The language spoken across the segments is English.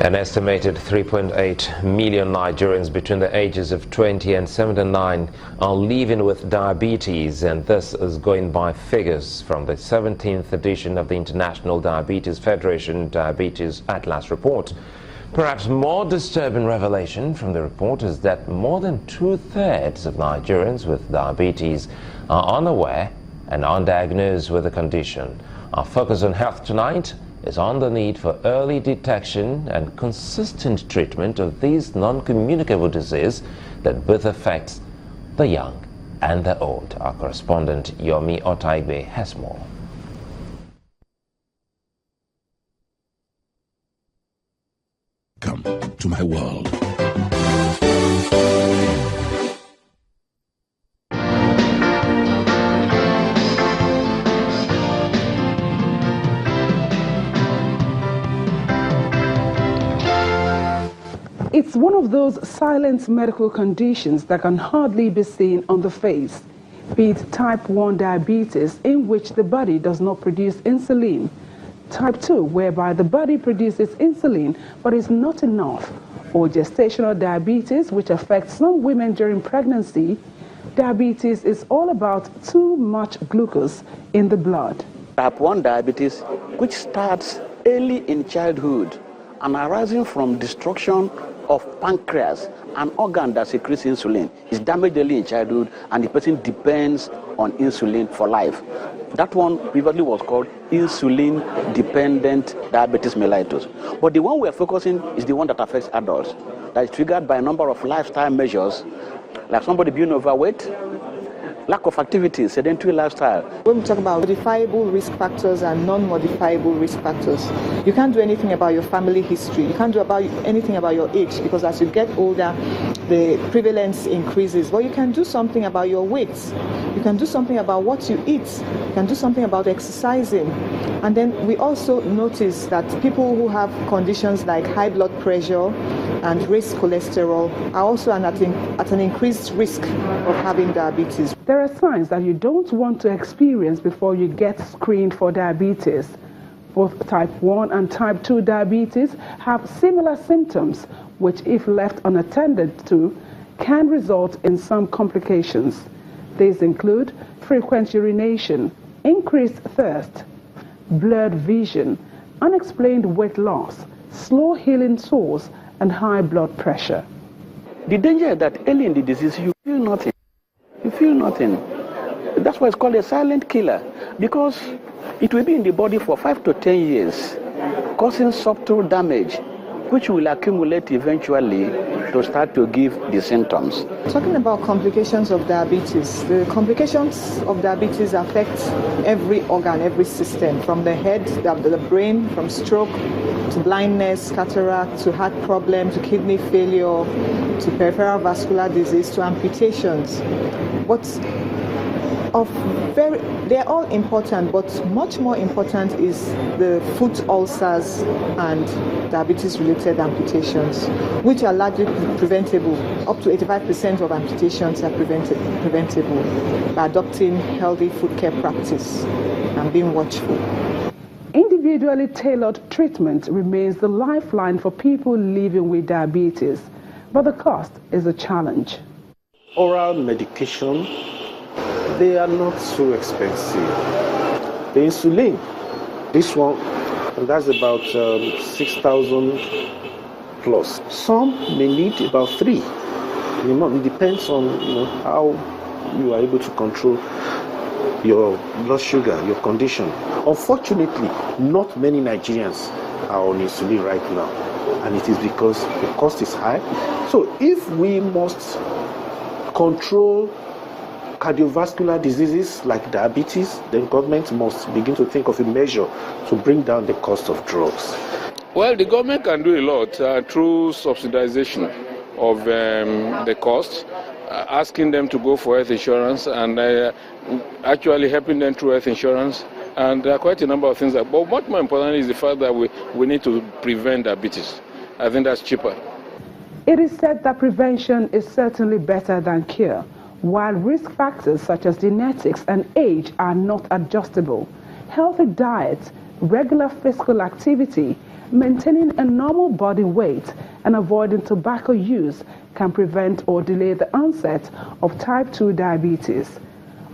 An estimated 3.8 million Nigerians between the ages of 20 and 79 are living with diabetes, and this is going by figures from the 17th edition of the International Diabetes Federation Diabetes Atlas report. Perhaps more disturbing revelation from the report is that more than 2/3 of Nigerians with diabetes are unaware and undiagnosed with the condition. Our focus on health tonight is on the need for early detection and consistent treatment of these non-communicable diseases that both affects the young and the old. Our correspondent Yomi Otaigbe has more. Come to my world. It's one of those silent medical conditions that can hardly be seen on the face, be it type 1 diabetes, in which the body does not produce insulin, type 2, whereby the body produces insulin but is not enough, or gestational diabetes, which affects some women during pregnancy. Diabetes is all about too much glucose in the blood. Type 1 diabetes, which starts early in childhood and arising from destruction of pancreas, an organ that secretes insulin, is damaged early in childhood, and the person depends on insulin for life. That one previously was called insulin-dependent diabetes mellitus. But the one we are focusing is the one that affects adults, that is triggered by a number of lifestyle measures, like somebody being overweight, lack of activity, sedentary lifestyle. When we talk about modifiable risk factors and non-modifiable risk factors, you can't do anything about your family history. You can't do anything about your age, because as you get older, the prevalence increases. But you can do something about your weight. You can do something about what you eat. You can do something about exercising. And then we also notice that people who have conditions like high blood pressure and raised cholesterol are also at an increased risk of having diabetes. There are signs that you don't want to experience before you get screened for diabetes. Both type 1 and type 2 diabetes have similar symptoms, which, if left unattended to, can result in some complications. These include frequent urination, increased thirst, blurred vision, unexplained weight loss, slow healing sores, and high blood pressure. The danger is that early in the disease, you feel nothing. You feel nothing. That's why it's called a silent killer, because it will be in the body for 5 to 10 years, causing subtle damage, which will accumulate eventually to start to give the symptoms. Talking about complications of diabetes, the complications of diabetes affect every organ, every system, from the head, the brain, from stroke to blindness, cataract, to heart problem, to kidney failure, to peripheral vascular disease, to amputations. They're all important, but much more important is the foot ulcers and diabetes-related amputations, which are largely preventable. Up to 85% of amputations are preventable by adopting healthy foot care practice and being watchful. Individually tailored treatment remains the lifeline for people living with diabetes, but the cost is a challenge. Oral medication, they are not so expensive. The insulin, this one, and that's about 6,000 plus. Some may need about 3. It depends on how you are able to control your blood sugar, your condition. Unfortunately, not many Nigerians are on insulin right now, and it is because the cost is high. So if we must control cardiovascular diseases like diabetes, then government must begin to think of a measure to bring down the cost of drugs. Well, the government can do a lot through subsidization of the cost, asking them to go for health insurance, and actually helping them through health insurance. And there are quite a number of things. But much more important is the fact that we need to prevent diabetes. I think that's cheaper. It is said that prevention is certainly better than cure, while risk factors such as genetics and age are not adjustable. Healthy diet, regular physical activity, maintaining a normal body weight and avoiding tobacco use can prevent or delay the onset of type 2 diabetes.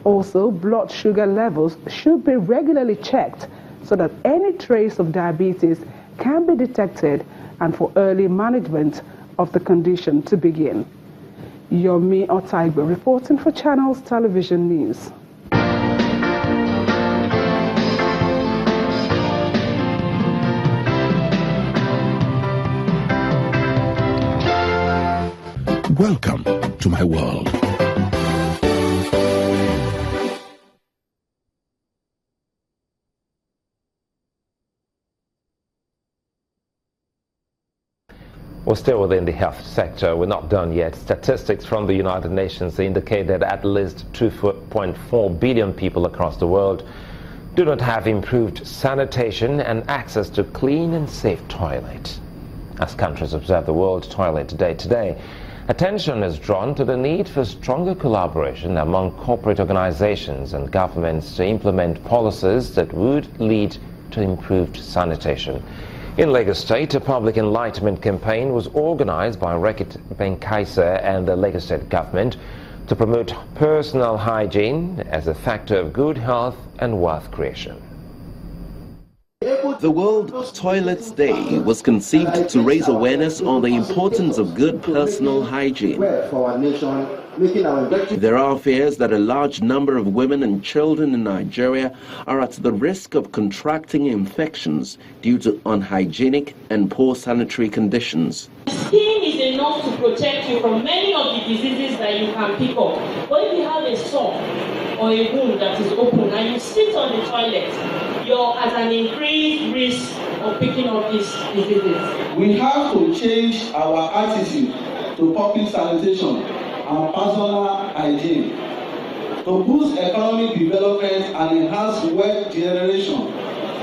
Also, blood sugar levels should be regularly checked so that any trace of diabetes can be detected and for early management of the condition to begin. Yomi Otaigbe reporting for Channels Television News. Welcome to my world. We're still within the health sector. We're not done yet. Statistics from the United Nations indicate that at least 2.4 billion people across the world do not have improved sanitation and access to clean and safe toilets. As countries observe the World Toilet Day today, attention is drawn to the need for stronger collaboration among corporate organizations and governments to implement policies that would lead to improved sanitation. In Lagos State, a public enlightenment campaign was organized by Rekit Benkaisa and the Lagos State government to promote personal hygiene as a factor of good health and wealth creation. The World Toilets Day was conceived to raise awareness on the importance of good personal hygiene. There are fears that a large number of women and children in Nigeria are at the risk of contracting infections due to unhygienic and poor sanitary conditions. Skin is enough to protect you from many of the diseases that you can pick up. But if you have a sore or a wound that is open and you sit on the toilet, you're at an increased risk of picking up these diseases. We have to change our attitude to public sanitation and personal hygiene to boost economic development and enhance wealth generation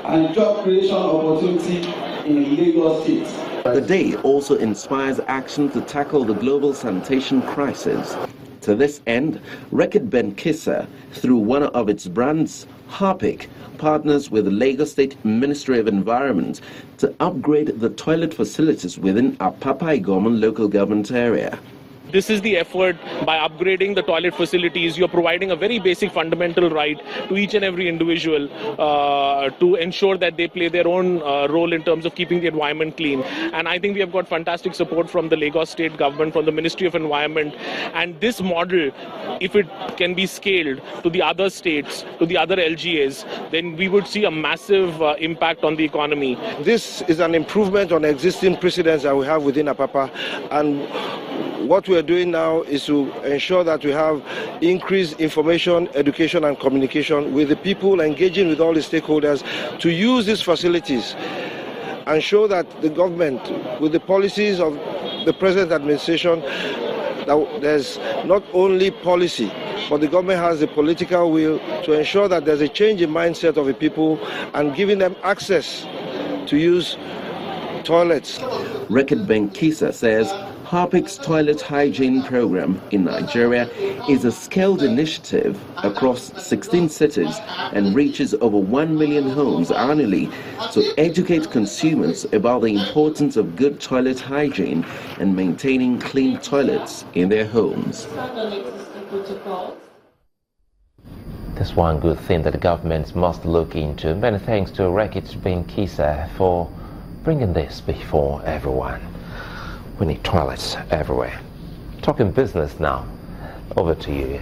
and job creation opportunity in Lagos State. The day also inspires action to tackle the global sanitation crisis. To this end, Rekit Benkaisa, through one of its brands, Harpic, partners with the Lagos State Ministry of Environment to upgrade the toilet facilities within Apapa Igoman local government area. This is the effort. By upgrading the toilet facilities, you're providing a very basic fundamental right to each and every individual to ensure that they play their own role in terms of keeping the environment clean. And I think we have got fantastic support from the Lagos State government, from the Ministry of Environment. And this model, if it can be scaled to the other states, to the other LGAs, then we would see a massive impact on the economy. This is an improvement on existing precedents that we have within Apapa, and what we are doing now is to ensure that we have increased information, education and communication with the people, engaging with all the stakeholders to use these facilities and show that the government, with the policies of the present administration, that there's not only policy, but the government has the political will to ensure that there's a change in mindset of the people and giving them access to use toilets. Rekit Benkaisa says Harpic's toilet hygiene program in Nigeria is a scaled initiative across 16 cities and reaches over 1 million homes annually to educate consumers about the importance of good toilet hygiene and maintaining clean toilets in their homes. That's one good thing that the government must look into. Many thanks to Rekit Benkaisa for bringing this before everyone. We need toilets everywhere. Talking business now. Over to you.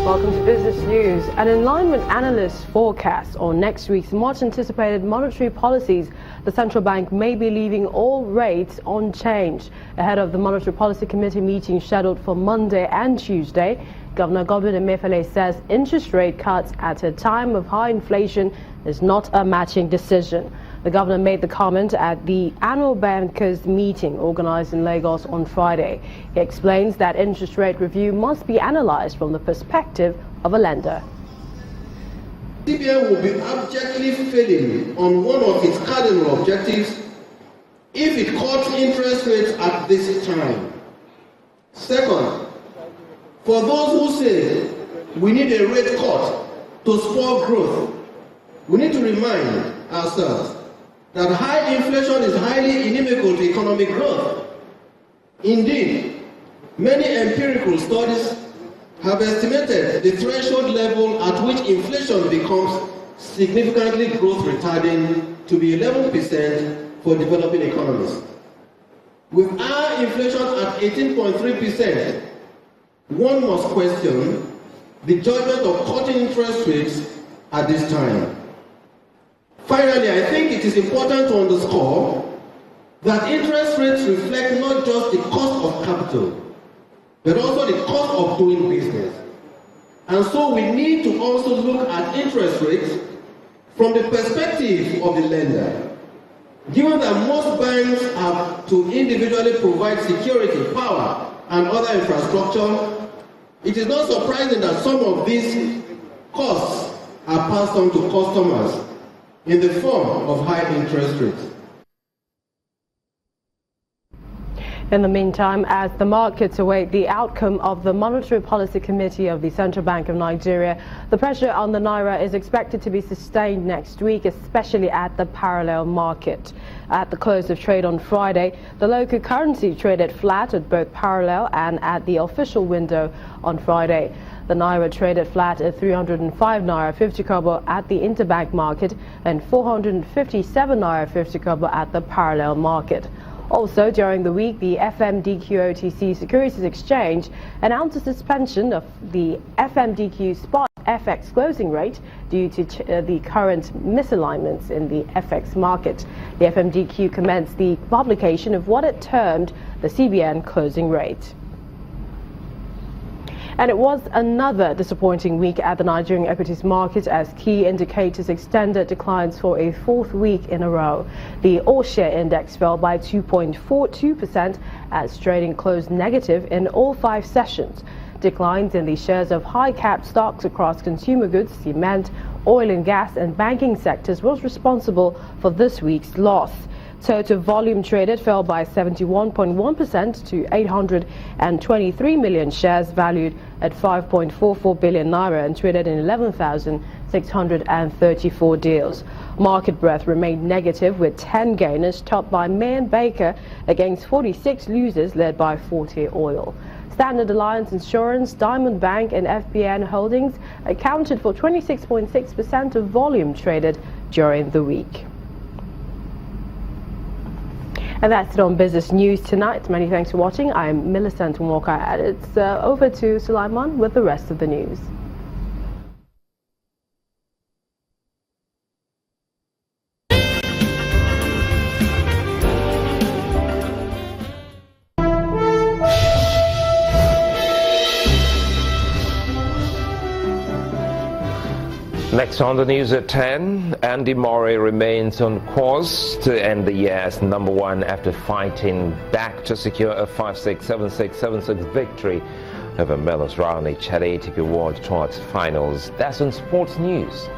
Welcome to Business News. And in line with analysts' forecasts on next week's much anticipated monetary policies, the central bank may be leaving all rates unchanged. Ahead of the Monetary Policy Committee meeting scheduled for Monday and Tuesday, Governor Godwin Emefiele says interest rate cuts at a time of high inflation is not a matching decision. The governor made the comment at the annual bankers meeting organized in Lagos on Friday. He explains that interest rate review must be analyzed from the perspective of a lender. CBN will be abjectly failing on one of its cardinal objectives if it cuts interest rates at this time. Second, For those who say we need a rate cut to spur growth, we need to remind ourselves that high inflation is highly inimical to economic growth. Indeed, many empirical studies have estimated the threshold level at which inflation becomes significantly growth retarding to be 11% for developing economies. With our inflation at 18.3%, one must question the judgment of cutting interest rates at this time. Finally, I think it is important to underscore that interest rates reflect not just the cost of capital, but also the cost of doing business. And so we need to also look at interest rates from the perspective of the lender. Given that most banks have to individually provide security, power, and other infrastructure, it is not surprising that some of these costs are passed on to customers in the form of high interest rates. In the meantime, as the markets await the outcome of the Monetary Policy Committee of the Central Bank of Nigeria, the pressure on the Naira is expected to be sustained next week, especially at the parallel market. At the close of trade on Friday, the local currency traded flat at both parallel and at the official window on Friday. The Naira traded flat at 305 Naira 50 kobo at the interbank market and 457 Naira 50 kobo at the parallel market. Also, during the week, the FMDQ OTC Securities Exchange announced a suspension of the FMDQ spot FX closing rate due to the current misalignments in the FX market. The FMDQ commenced the publication of what it termed the CBN closing rate. And it was another disappointing week at the Nigerian equities market as key indicators extended declines for a fourth week in a row. The all-share index fell by 2.42% as trading closed negative in all 5 sessions. Declines in the shares of high-cap stocks across consumer goods, cement, oil and gas and banking sectors was responsible for this week's loss. Total volume traded fell by 71.1% to 823 million shares valued at 5.44 billion naira and traded in 11,634 deals. Market breadth remained negative with 10 gainers topped by May and Baker against 46 losers led by Forte Oil. Standard Alliance Insurance, Diamond Bank and FBN Holdings accounted for 26.6% of volume traded during the week. And that's it on Business News tonight. Many thanks for watching. I'm Millicent Walker, and it's over to Sulaiman with the rest of the news. Next on the news at 10, Andy Murray remains on course to end the year as #1 after fighting back to secure a 5-6, 7-6, 7-6 victory over Melos Raonic at ATP World Tour Finals. That's on Sports News.